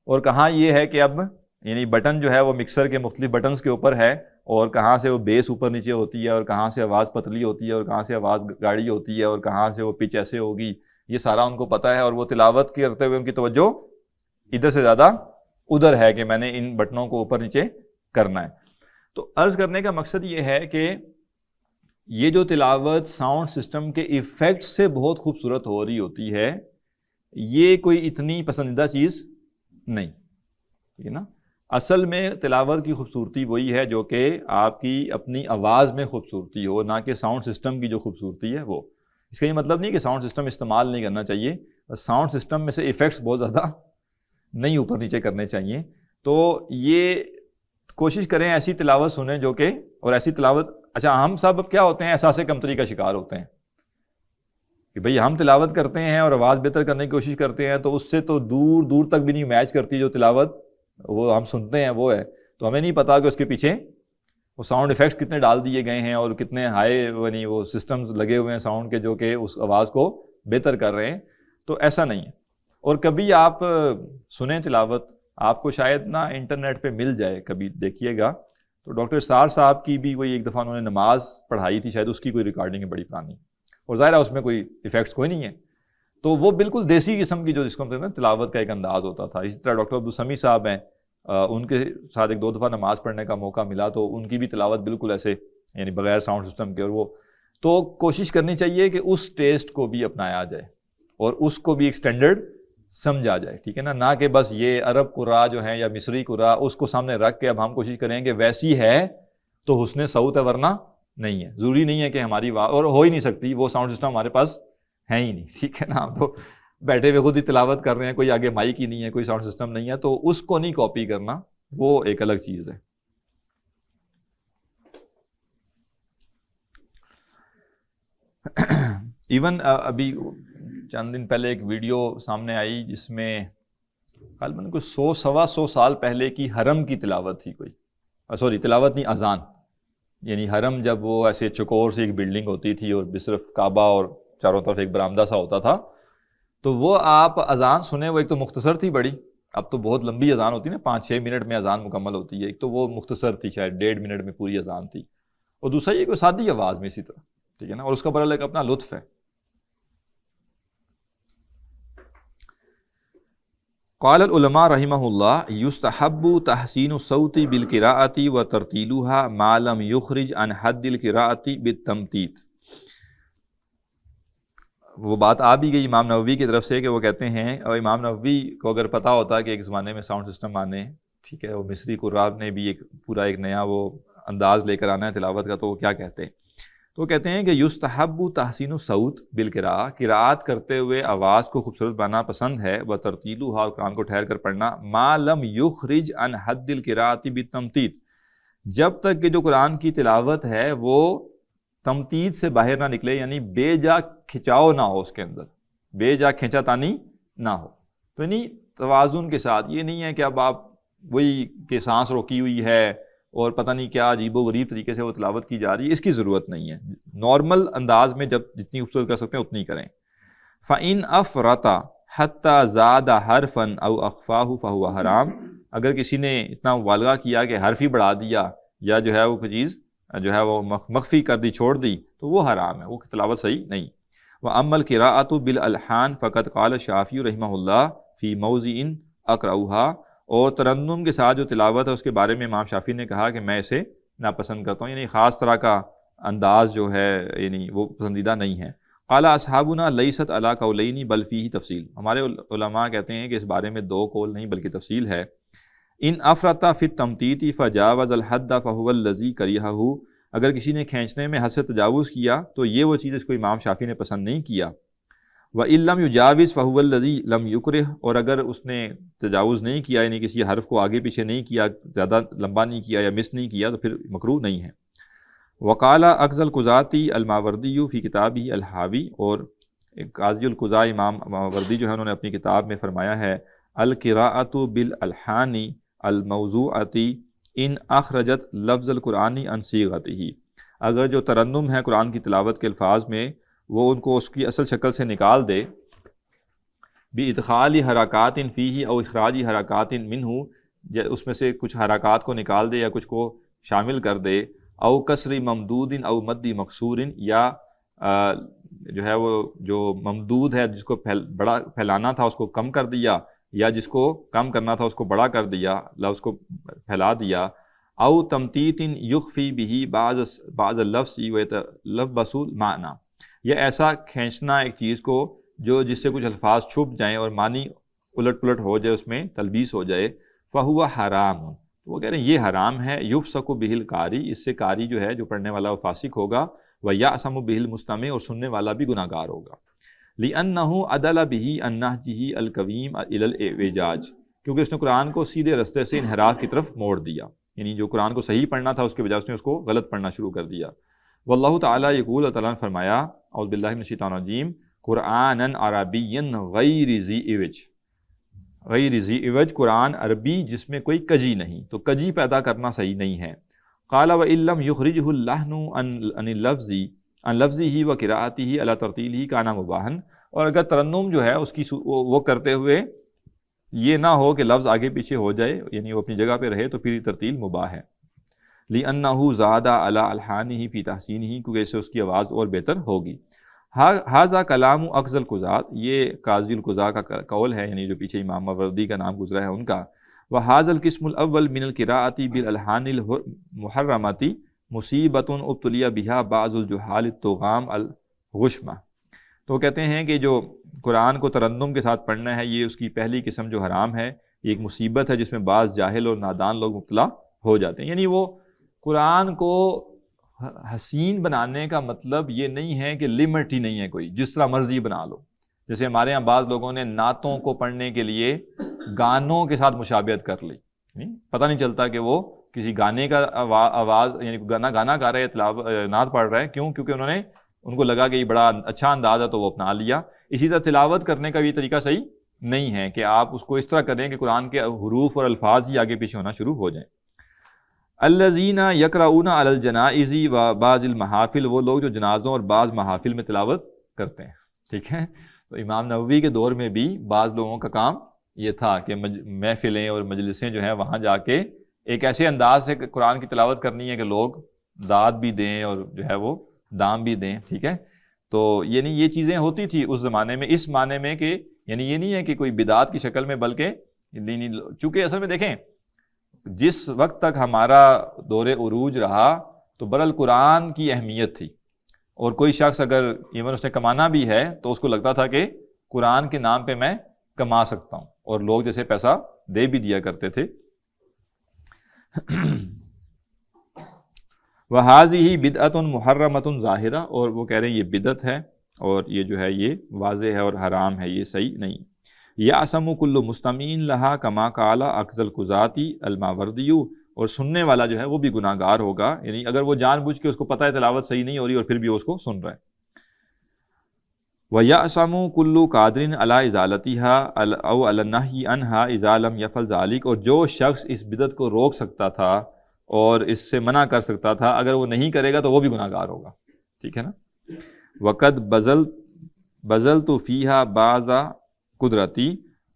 اور کہاں یہ ہے کہ اب یعنی بٹن جو ہے وہ مکسر کے مختلف بٹنز کے اوپر ہے، اور کہاں سے وہ بیس اوپر نیچے ہوتی ہے، اور کہاں سے آواز پتلی ہوتی ہے، اور کہاں سے آواز گاڑی ہوتی ہے، اور کہاں سے وہ پچ ایسے ہوگی، یہ سارا ان کو پتہ ہے، اور وہ تلاوت کرتے ہوئے ان کی توجہ ادھر سے زیادہ ادھر ہے کہ میں نے ان بٹنوں کو اوپر نیچے کرنا ہے۔ تو عرض کرنے کا مقصد یہ ہے کہ یہ جو تلاوت ساؤنڈ سسٹم کے ایفیکٹ سے بہت خوبصورت ہو رہی ہوتی ہے، یہ کوئی اتنی پسندیدہ چیز نہیں، ٹھیک ہے نا۔ اصل میں تلاوت کی خوبصورتی وہی ہے جو کہ آپ کی اپنی آواز میں خوبصورتی ہو، نہ کہ ساؤنڈ سسٹم کی جو خوبصورتی ہے وہ۔ اس کا یہ مطلب نہیں کہ ساؤنڈ سسٹم استعمال نہیں کرنا چاہیے، ساؤنڈ سسٹم میں سے ایفیکٹس بہت زیادہ نہیں اوپر نیچے کرنے چاہیے۔ تو یہ کوشش کریں ایسی تلاوت سنیں جو کہ، اور ایسی تلاوت، اچھا ہم سب کیا ہوتے ہیں، احساس کمتری کا شکار ہوتے ہیں کہ بھئی ہم تلاوت کرتے ہیں اور آواز بہتر کرنے کی کوشش کرتے ہیں، تو اس سے تو دور دور تک بھی نہیں میچ کرتی جو تلاوت وہ ہم سنتے ہیں وہ ہے۔ تو ہمیں نہیں پتا کہ اس کے پیچھے وہ ساؤنڈ ایفیکٹس کتنے ڈال دیے گئے ہیں، اور کتنے ہائی یعنی وہ سسٹمز لگے ہوئے ہیں ساؤنڈ کے جو کہ اس آواز کو بہتر کر رہے ہیں۔ تو ایسا نہیں ہے۔ اور کبھی آپ سنیں تلاوت، آپ کو شاید نا انٹرنیٹ پہ مل جائے، کبھی دیکھیے گا، تو ڈاکٹر سار صاحب کی بھی وہی ایک دفعہ انہوں نے نماز پڑھائی تھی، شاید اس کی کوئی ریکارڈنگ ہے بڑی پرانی، اور ظاہر ہے اس میں کوئی ایفیکٹس کوئی نہیں ہے، تو وہ بالکل دیسی قسم کی جو جس کو ہم کہتے ہیں تلاوت کا ایک انداز ہوتا تھا۔ اسی طرح ڈاکٹر عبدالسمیع صاحب ہیں، ان کے ساتھ 1-2 دفعہ نماز پڑھنے کا موقع ملا، تو ان کی بھی تلاوت بالکل ایسے یعنی بغیر ساؤنڈ سسٹم کے، اور وہ تو کوشش کرنی چاہیے کہ اس ٹیسٹ کو بھی اپنایا جائے اور اس کو بھی ایک سٹینڈرڈ سمجھا جائے، ٹھیک ہے نا، نہ کہ بس یہ عرب قراء جو ہیں یا مصری قراء اس کو سامنے رکھ کے اب ہم کوشش کریں کہ ویسی ہے تو حسن صوت ہے، ورنہ نہیں ہے۔ ضروری نہیں ہے کہ ہماری اور ہو ہی نہیں سکتی، وہ ساؤنڈ سسٹم ہمارے پاس ہے ہی نہیں، ٹھیک ہے نا، ہم تو بیٹھے ہوئے خود ہی تلاوت کر رہے ہیں، کوئی آگے مائک ہی نہیں ہے، کوئی ساؤنڈ سسٹم نہیں ہے، تو اس کو نہیں کاپی کرنا، وہ ایک الگ چیز ہے۔ ایون ابھی چند دن پہلے ایک ویڈیو سامنے آئی جس میں غالباً کوئی 100-125 سال پہلے کی حرم کی تلاوت تھی، کوئی سوری تلاوت نہیں، اذان، یعنی حرم جب وہ ایسے چکور سی ایک بلڈنگ ہوتی تھی اور صرف کعبہ اور چاروں طرف ایک برآمدہ سا ہوتا تھا، تو وہ آپ اذان سنیں، وہ ایک تو مختصر تھی بڑی، اب تو بہت لمبی اذان ہوتی ہے نا، 5-6 منٹ میں اذان مکمل ہوتی ہے، ایک تو وہ مختصر تھی، شاید 1.5 منٹ میں پوری اذان تھی، اور دوسرا یہ کہ سادی آواز میں اسی طرح، ٹھیک ہے نا، اور اس کا بڑا ایک اپنا لطف ہے۔ قال العلماء رحمہ اللہ یستحب تحسین الصوت بالقراءۃ وترتیلها ما لم یخرج عن حد القراءۃ بالتمطیط۔ وہ بات آ بھی گئی امام نووی کی طرف سے کہ وہ کہتے ہیں، اور امام نووی کو اگر پتہ ہوتا کہ ایک زمانے میں ساؤنڈ سسٹم آنے، ٹھیک ہے، وہ مصری قراء نے بھی ایک پورا ایک نیا وہ انداز لے کر آنا ہے تلاوت کا، تو وہ کیا کہتے ہیں؟ تو وہ کہتے ہیں کہ یستحب تحسین الصوت بالقراءۃ، قراءت کرتے ہوئے آواز کو خوبصورت بنانا پسند ہے، وترتیلها، اور قرآن کو ٹھہر کر پڑھنا، ما لم یخرج عن حد القراءۃ بالتمطیط، جب تک کہ جو قرآن کی تلاوت ہے وہ تمطیط سے باہر نہ نکلے، یعنی بے جا کھچاؤ نہ ہو، اس کے اندر بے جا کھینچا تانی نہ ہو، تو یعنی توازن کے ساتھ، یہ نہیں ہے کہ اب آپ وہی کہ سانس روکی ہوئی ہے اور پتہ نہیں کیا عجیب و غریب طریقے سے وہ تلاوت کی جا رہی ہے، اس کی ضرورت نہیں ہے، نارمل انداز میں جب جتنی خوبصورت کر سکتے ہیں اتنی کریں۔ فَإِنْ أَفْرَطَ حَتَّى زَادَ حَرْفًا أَوْ أَخْفَاهُ فَهُوَ حَرَام، اگر کسی نے اتنا مبالغہ کیا کہ حرف ہی بڑھا دیا یا جو ہے وہ کوئی چیز جو ہے وہ مخفی کر دی، چھوڑ دی، تو وہ حرام ہے، وہ تلاوت صحیح نہیں۔ وَأَمَّا الْقِرَاءَةُ بِالْأَلْحَانِ فَقَدْ قَالَ الشَّافِعِيُّ رحمہ اللہ فِي مَوْضِعٍ أَكْرَهُهَا، اور ترنم کے ساتھ جو تلاوت ہے اس کے بارے میں امام شافعی نے کہا کہ میں اسے ناپسند کرتا ہوں، یعنی خاص طرح کا انداز جو ہے یعنی وہ پسندیدہ نہیں ہے۔ قال اصحابنا لیست علی قولین بل فیہ تفصیل، ہمارے علماء کہتے ہیں کہ اس بارے میں 2 قول نہیں بلکہ تفصیل ہے۔ ان افرط فی التمطیط فجاوز الحد فهو الذی کرہہ، اگر کسی نے کھینچنے میں حد سے تجاوز کیا تو یہ وہ چیز اس کو امام شافعی نے پسند نہیں کیا۔ وَإِن لَمْ يُجَاوِزْ فَهُوَ الَّذِي لَمْ يُكْرِهْ، اور اگر اس نے تجاوز نہیں کیا، یعنی کسی حرف کو آگے پیچھے نہیں کیا، زیادہ لمبا نہیں کیا یا مس نہیں کیا، تو پھر مکروہ نہیں ہے۔ وقال اقضى القضاتی الماوردی فی کتابہ الحاوی، اور قاضی القضاء امام ماوردی جو ہے انہوں نے اپنی کتاب میں فرمایا ہے، القراءۃ بالالحان الموضوعۃ ان اخرجت لفظ القرآن عن صیغتہ، اگر جو ترنم ہے قرآن کی تلاوت کے الفاظ میں وہ ان کو اس کی اصل شکل سے نکال دے، بِإِدْخَالِ حرکات فیہ او اخراج حرکات منہ، اس میں سے کچھ حرکات کو نکال دے یا کچھ کو شامل کر دے، او کسر ممدود او مد مکسور، یا جو ہے وہ جو ممدود ہے جس کو بڑا پھیلانا تھا اس کو کم کر دیا، یا جس کو کم کرنا تھا اس کو بڑا کر دیا، لفظ کو پھیلا دیا، او تمطیط یخفی بہ بعض اللفظ ویتلبس المعنی، یا ایسا کھینچنا ایک چیز کو جو جس سے کچھ الفاظ چھپ جائیں اور معنی الٹ پلٹ ہو جائے، اس میں تلبیس ہو جائے، فہو حرام، وہ کہہ رہے ہیں یہ حرام ہے، یفسق بہ القاری، اس سے قاری جو ہے جو پڑھنے والا وہ فاسق ہوگا، ویأثم بہ المستمع، اور سننے والا بھی گناہ گار ہوگا، لأنہ عدل بہ عن نہجہ القویم الی الاعوجاج، کیونکہ اس نے قرآن کو سیدھے رستے سے انحراف کی طرف موڑ دیا، یعنی جو قرآن کو صحیح پڑھنا تھا اس کے بجائے اس نے اس کو غلط پڑھنا شروع کر دیا۔ واللہ تعالیٰ یقول، اللہ تعالیٰ نے فرمایا، اعوذ باللہ من الشیطان الرجیم، قرآنا عربیا غیر ذی عوج، غیر ذی عوج، قرآن عربی جس میں کوئی کجی نہیں، تو کجی پیدا کرنا صحیح نہیں ہے۔ قال وإن لم يخرجه اللحن عن اللفظ عن لفظه وقراءته على ترتیلہ کان مباحا، اور اگر ترنم جو ہے اس کی وہ کرتے ہوئے یہ نہ ہو کہ لفظ آگے پیچھے ہو جائے، یعنی وہ اپنی جگہ پہ رہے، تو پھر ترتیل مباح ہے، لأنہ زاد علی الحانہ فی تحسینہ، کیونکہ اس سے اس کی آواز اور بہتر ہوگی۔ ھذا کلام اقضى القضاة، یہ قاضی القضاء کا قول ہے، یعنی جو پیچھے امام ماوردی کا نام گزرا ہے ان کا۔ وھذا القسم الاول من القراءة بالالحان المحرمة مصیبۃ ابتلی بها بعض الجہال الطغام الغشمہ، تو کہتے ہیں کہ جو قرآن کو ترنم کے ساتھ پڑھنا ہے یہ اس کی پہلی قسم جو حرام ہے، یہ ایک مصیبت ہے جس میں بعض جاہل اور نادان لوگ مبتلا ہو جاتے ہیں، یعنی وہ قرآن کو حسین بنانے کا مطلب یہ نہیں ہے کہ لمٹ ہی نہیں ہے کوئی، جس طرح مرضی بنا لو، جیسے ہمارے ہاں بعض لوگوں نے نعتوں کو پڑھنے کے لیے گانوں کے ساتھ مشابہت کر لی، پتہ نہیں چلتا کہ وہ کسی گانے کا آواز یعنی گانا گا رہا ہے یا نعت پڑھ رہا ہے، کیوں؟ کیونکہ ان کو لگا کہ یہ بڑا اچھا انداز ہے تو وہ اپنا لیا۔ اسی طرح تلاوت کرنے کا بھی طریقہ صحیح نہیں ہے کہ آپ اس کو اس طرح کریں کہ قرآن کے حروف اور الفاظ ہی آگے پیچھے ہونا شروع ہو جائیں۔ الذین یقرؤون علی الجنائز و بعض المحافل، وہ لوگ جو جنازوں اور بعض محافل میں تلاوت کرتے ہیں. ٹھیک ہے، تو امام نووی کے دور میں بھی بعض لوگوں کا کام یہ تھا کہ محفلیں اور مجلسیں جو ہیں وہاں جا کے ایک ایسے انداز سے قرآن کی تلاوت کرنی ہے کہ لوگ داد بھی دیں اور جو ہے وہ دام بھی دیں. ٹھیک ہے، تو یعنی یہ چیزیں ہوتی تھی اس زمانے میں، اس معنی میں کہ یعنی یہ نہیں ہے کہ کوئی بدعت کی شکل میں، بلکہ چونکہ اصل میں دیکھیں جس وقت تک ہمارا دور عروج رہا تو برال قرآن کی اہمیت تھی، اور کوئی شخص اگر ایون اس نے کمانا بھی ہے تو اس کو لگتا تھا کہ قرآن کے نام پہ میں کما سکتا ہوں، اور لوگ جیسے پیسہ دے بھی دیا کرتے تھے. وَهَذِهِ بِدْعَةٌ مُحَرَّمَةٌ ظَاہِرَةٌ، اور وہ کہہ رہے ہیں یہ بدعت ہے اور یہ جو ہے یہ واضح ہے اور حرام ہے، یہ صحیح نہیں. یَعْصَمُ كُلُّ مُسْتَمِعٍ لَهَا كَمَا قَالَ أَخْذَ الْقُضَاةِ الْمَاوَرْدِيُّ، اور سننے والا جو ہے وہ بھی گناہ گار ہوگا، یعنی اگر وہ جان بوجھ کے اس کو پتہ ہے تلاوت صحیح نہیں ہو رہی اور پھر بھی وہ اس کو سن رہا ہے. وَيَعْصَمُ كُلُّ قَادِرٍ عَلَىٰ إِزَالَتِهَا أَوْ عَلَى النَّهْيِ عَنْهَا إِذَا لَمْ يَفْعَلْ ذَلِكَ، اور جو شخص اس بدعت کو روک سکتا تھا اور اس سے منع کر سکتا تھا، اگر وہ نہیں کرے گا تو وہ بھی گناہ گار ہوگا. ٹھیک ہے نا. وَقَدْ بَذَلْتُ فِيهَا بَعْضَ قُدْرَتِي،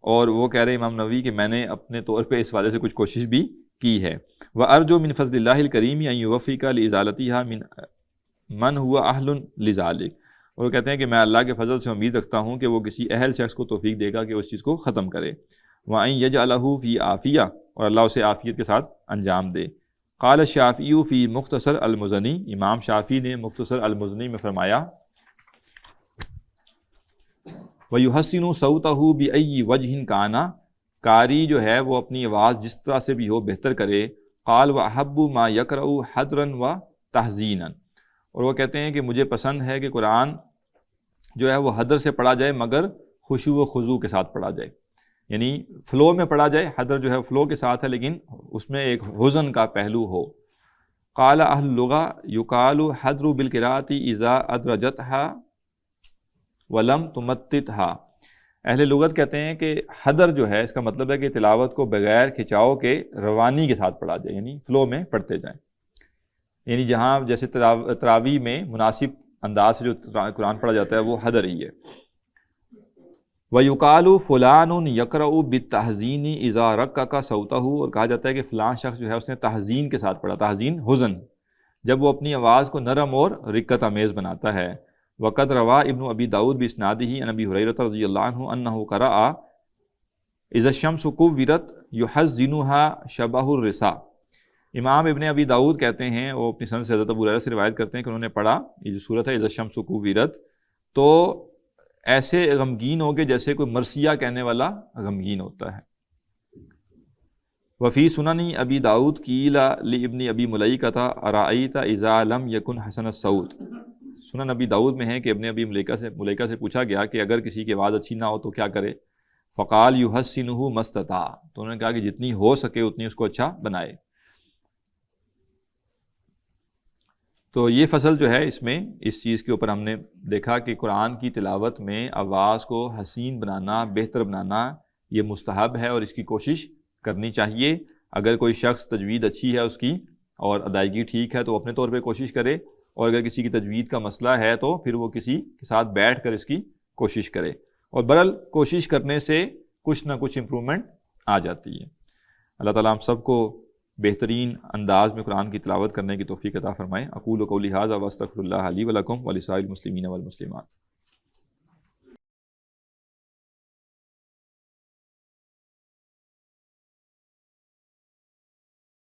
اور وہ کہہ رہے امام نووی کہ میں نے اپنے طور پہ اس والے سے کچھ کوشش بھی کی ہے. وَأَرْجُو مِنْ فَضْلِ اللَّهِ الْكَرِيمِ أَنْ يُوَفِّقَ لِإِزَالَتِهَا مَنْ هُوَ أَهْلٌ لِذَلِكَ، اور وہ کہتے ہیں کہ میں اللہ کے فضل سے امید رکھتا ہوں کہ وہ کسی اہل شخص کو توفیق دے گا کہ اس چیز کو ختم کرے. وَأَنْ يَجْعَلَهُ فِي عَافِيَةٍ، اور اللہ اسے عافیت کے ساتھ انجام دے. قال الشافعی فی مختصر المزنی، امام شافعی نے مختصر المزنی میں فرمایا وَيُحَسِّنُ صَوْتَهُ بِأَيِّ وَجْهٍ كَانَ، قاری جو ہے وہ اپنی آواز جس طرح سے بھی ہو بہتر کرے. قال وَأَحَبُّ مَا يَقْرَأُ حَدْرًا وَتَحْزِينًا، اور وہ کہتے ہیں کہ مجھے پسند ہے کہ قرآن جو ہے وہ حدر سے پڑھا جائے مگر خشوع و خضوع کے ساتھ پڑھا جائے، یعنی فلو میں پڑھا جائے. حدر جو ہے فلو کے ساتھ ہے لیکن اس میں ایک حزن کا پہلو ہو. قال اہل اللغہ یقال حدر بالقراءۃ اذا ادرجتها ولم تمتتها، اہل لغت کہتے ہیں کہ حدر جو ہے اس کا مطلب ہے کہ تلاوت کو بغیر کھچاؤ کے روانی کے ساتھ پڑھا جائے، یعنی فلو میں پڑھتے جائیں، یعنی جہاں جیسے تراویح میں مناسب انداز سے جو قرآن پڑھا جاتا ہے وہ حدر ہی ہے. وَيُقَالُ فُلَانٌ يَقْرَأُ بِالتَّحْزِينِ إِذَا رَقَّقَ صَوْتَهُ، اور کہا جاتا ہے کہ فلاں شخص جو ہے اس نے تحزین کے ساتھ پڑھا، تحزین حزن، جب وہ اپنی آواز کو نرم اور رقت امیز بناتا ہے. وقد روا ابن ابی داؤد باسنادہ عن ابی ہریرہ رضی اللہ عنہ انہ قرأ اذا الشمس كورت يحزنها شبہ الرسا. امام ابن ابی داؤد کہتے ہیں، وہ اپنی سند سے حضرت ابو ہریرہ سے روایت کرتے ہیں کہ انہوں نے پڑھا یہ جو صورت ہے اذا الشمس كورت، تو ایسے غمگین ہوگے جیسے کوئی مرثیہ کہنے والا غمگین ہوتا ہے. وفی سنن ابی داؤد قیل لابن ابی ملیکۃ ارأیت اذا لم یکن حسن الصوت، سنن ابی داؤد میں ہے کہ ابن ابی ملیکہ سے پوچھا گیا کہ اگر کسی کی آواز اچھی نہ ہو تو کیا کرے. فقال یحسنہ ما استطاع، تو انہوں نے کہا کہ جتنی ہو سکے اتنی اس کو اچھا بنائے. تو یہ فصل جو ہے اس میں اس چیز کے اوپر ہم نے دیکھا کہ قرآن کی تلاوت میں آواز کو حسین بنانا، بہتر بنانا یہ مستحب ہے اور اس کی کوشش کرنی چاہیے. اگر کوئی شخص تجوید اچھی ہے اس کی اور ادائیگی ٹھیک ہے تو اپنے طور پہ کوشش کرے، اور اگر کسی کی تجوید کا مسئلہ ہے تو پھر وہ کسی کے ساتھ بیٹھ کر اس کی کوشش کرے، اور برحال کوشش کرنے سے کچھ نہ کچھ امپرومنٹ آ جاتی ہے. اللہ تعالیٰ ہم سب کو بہترین انداز میں قرآن کی تلاوت کرنے کی توفیق عطا فرمائے. اقول قولی ھذا واستغفر اللہ لی ولکم ولسائر المسلمین والمسلمات.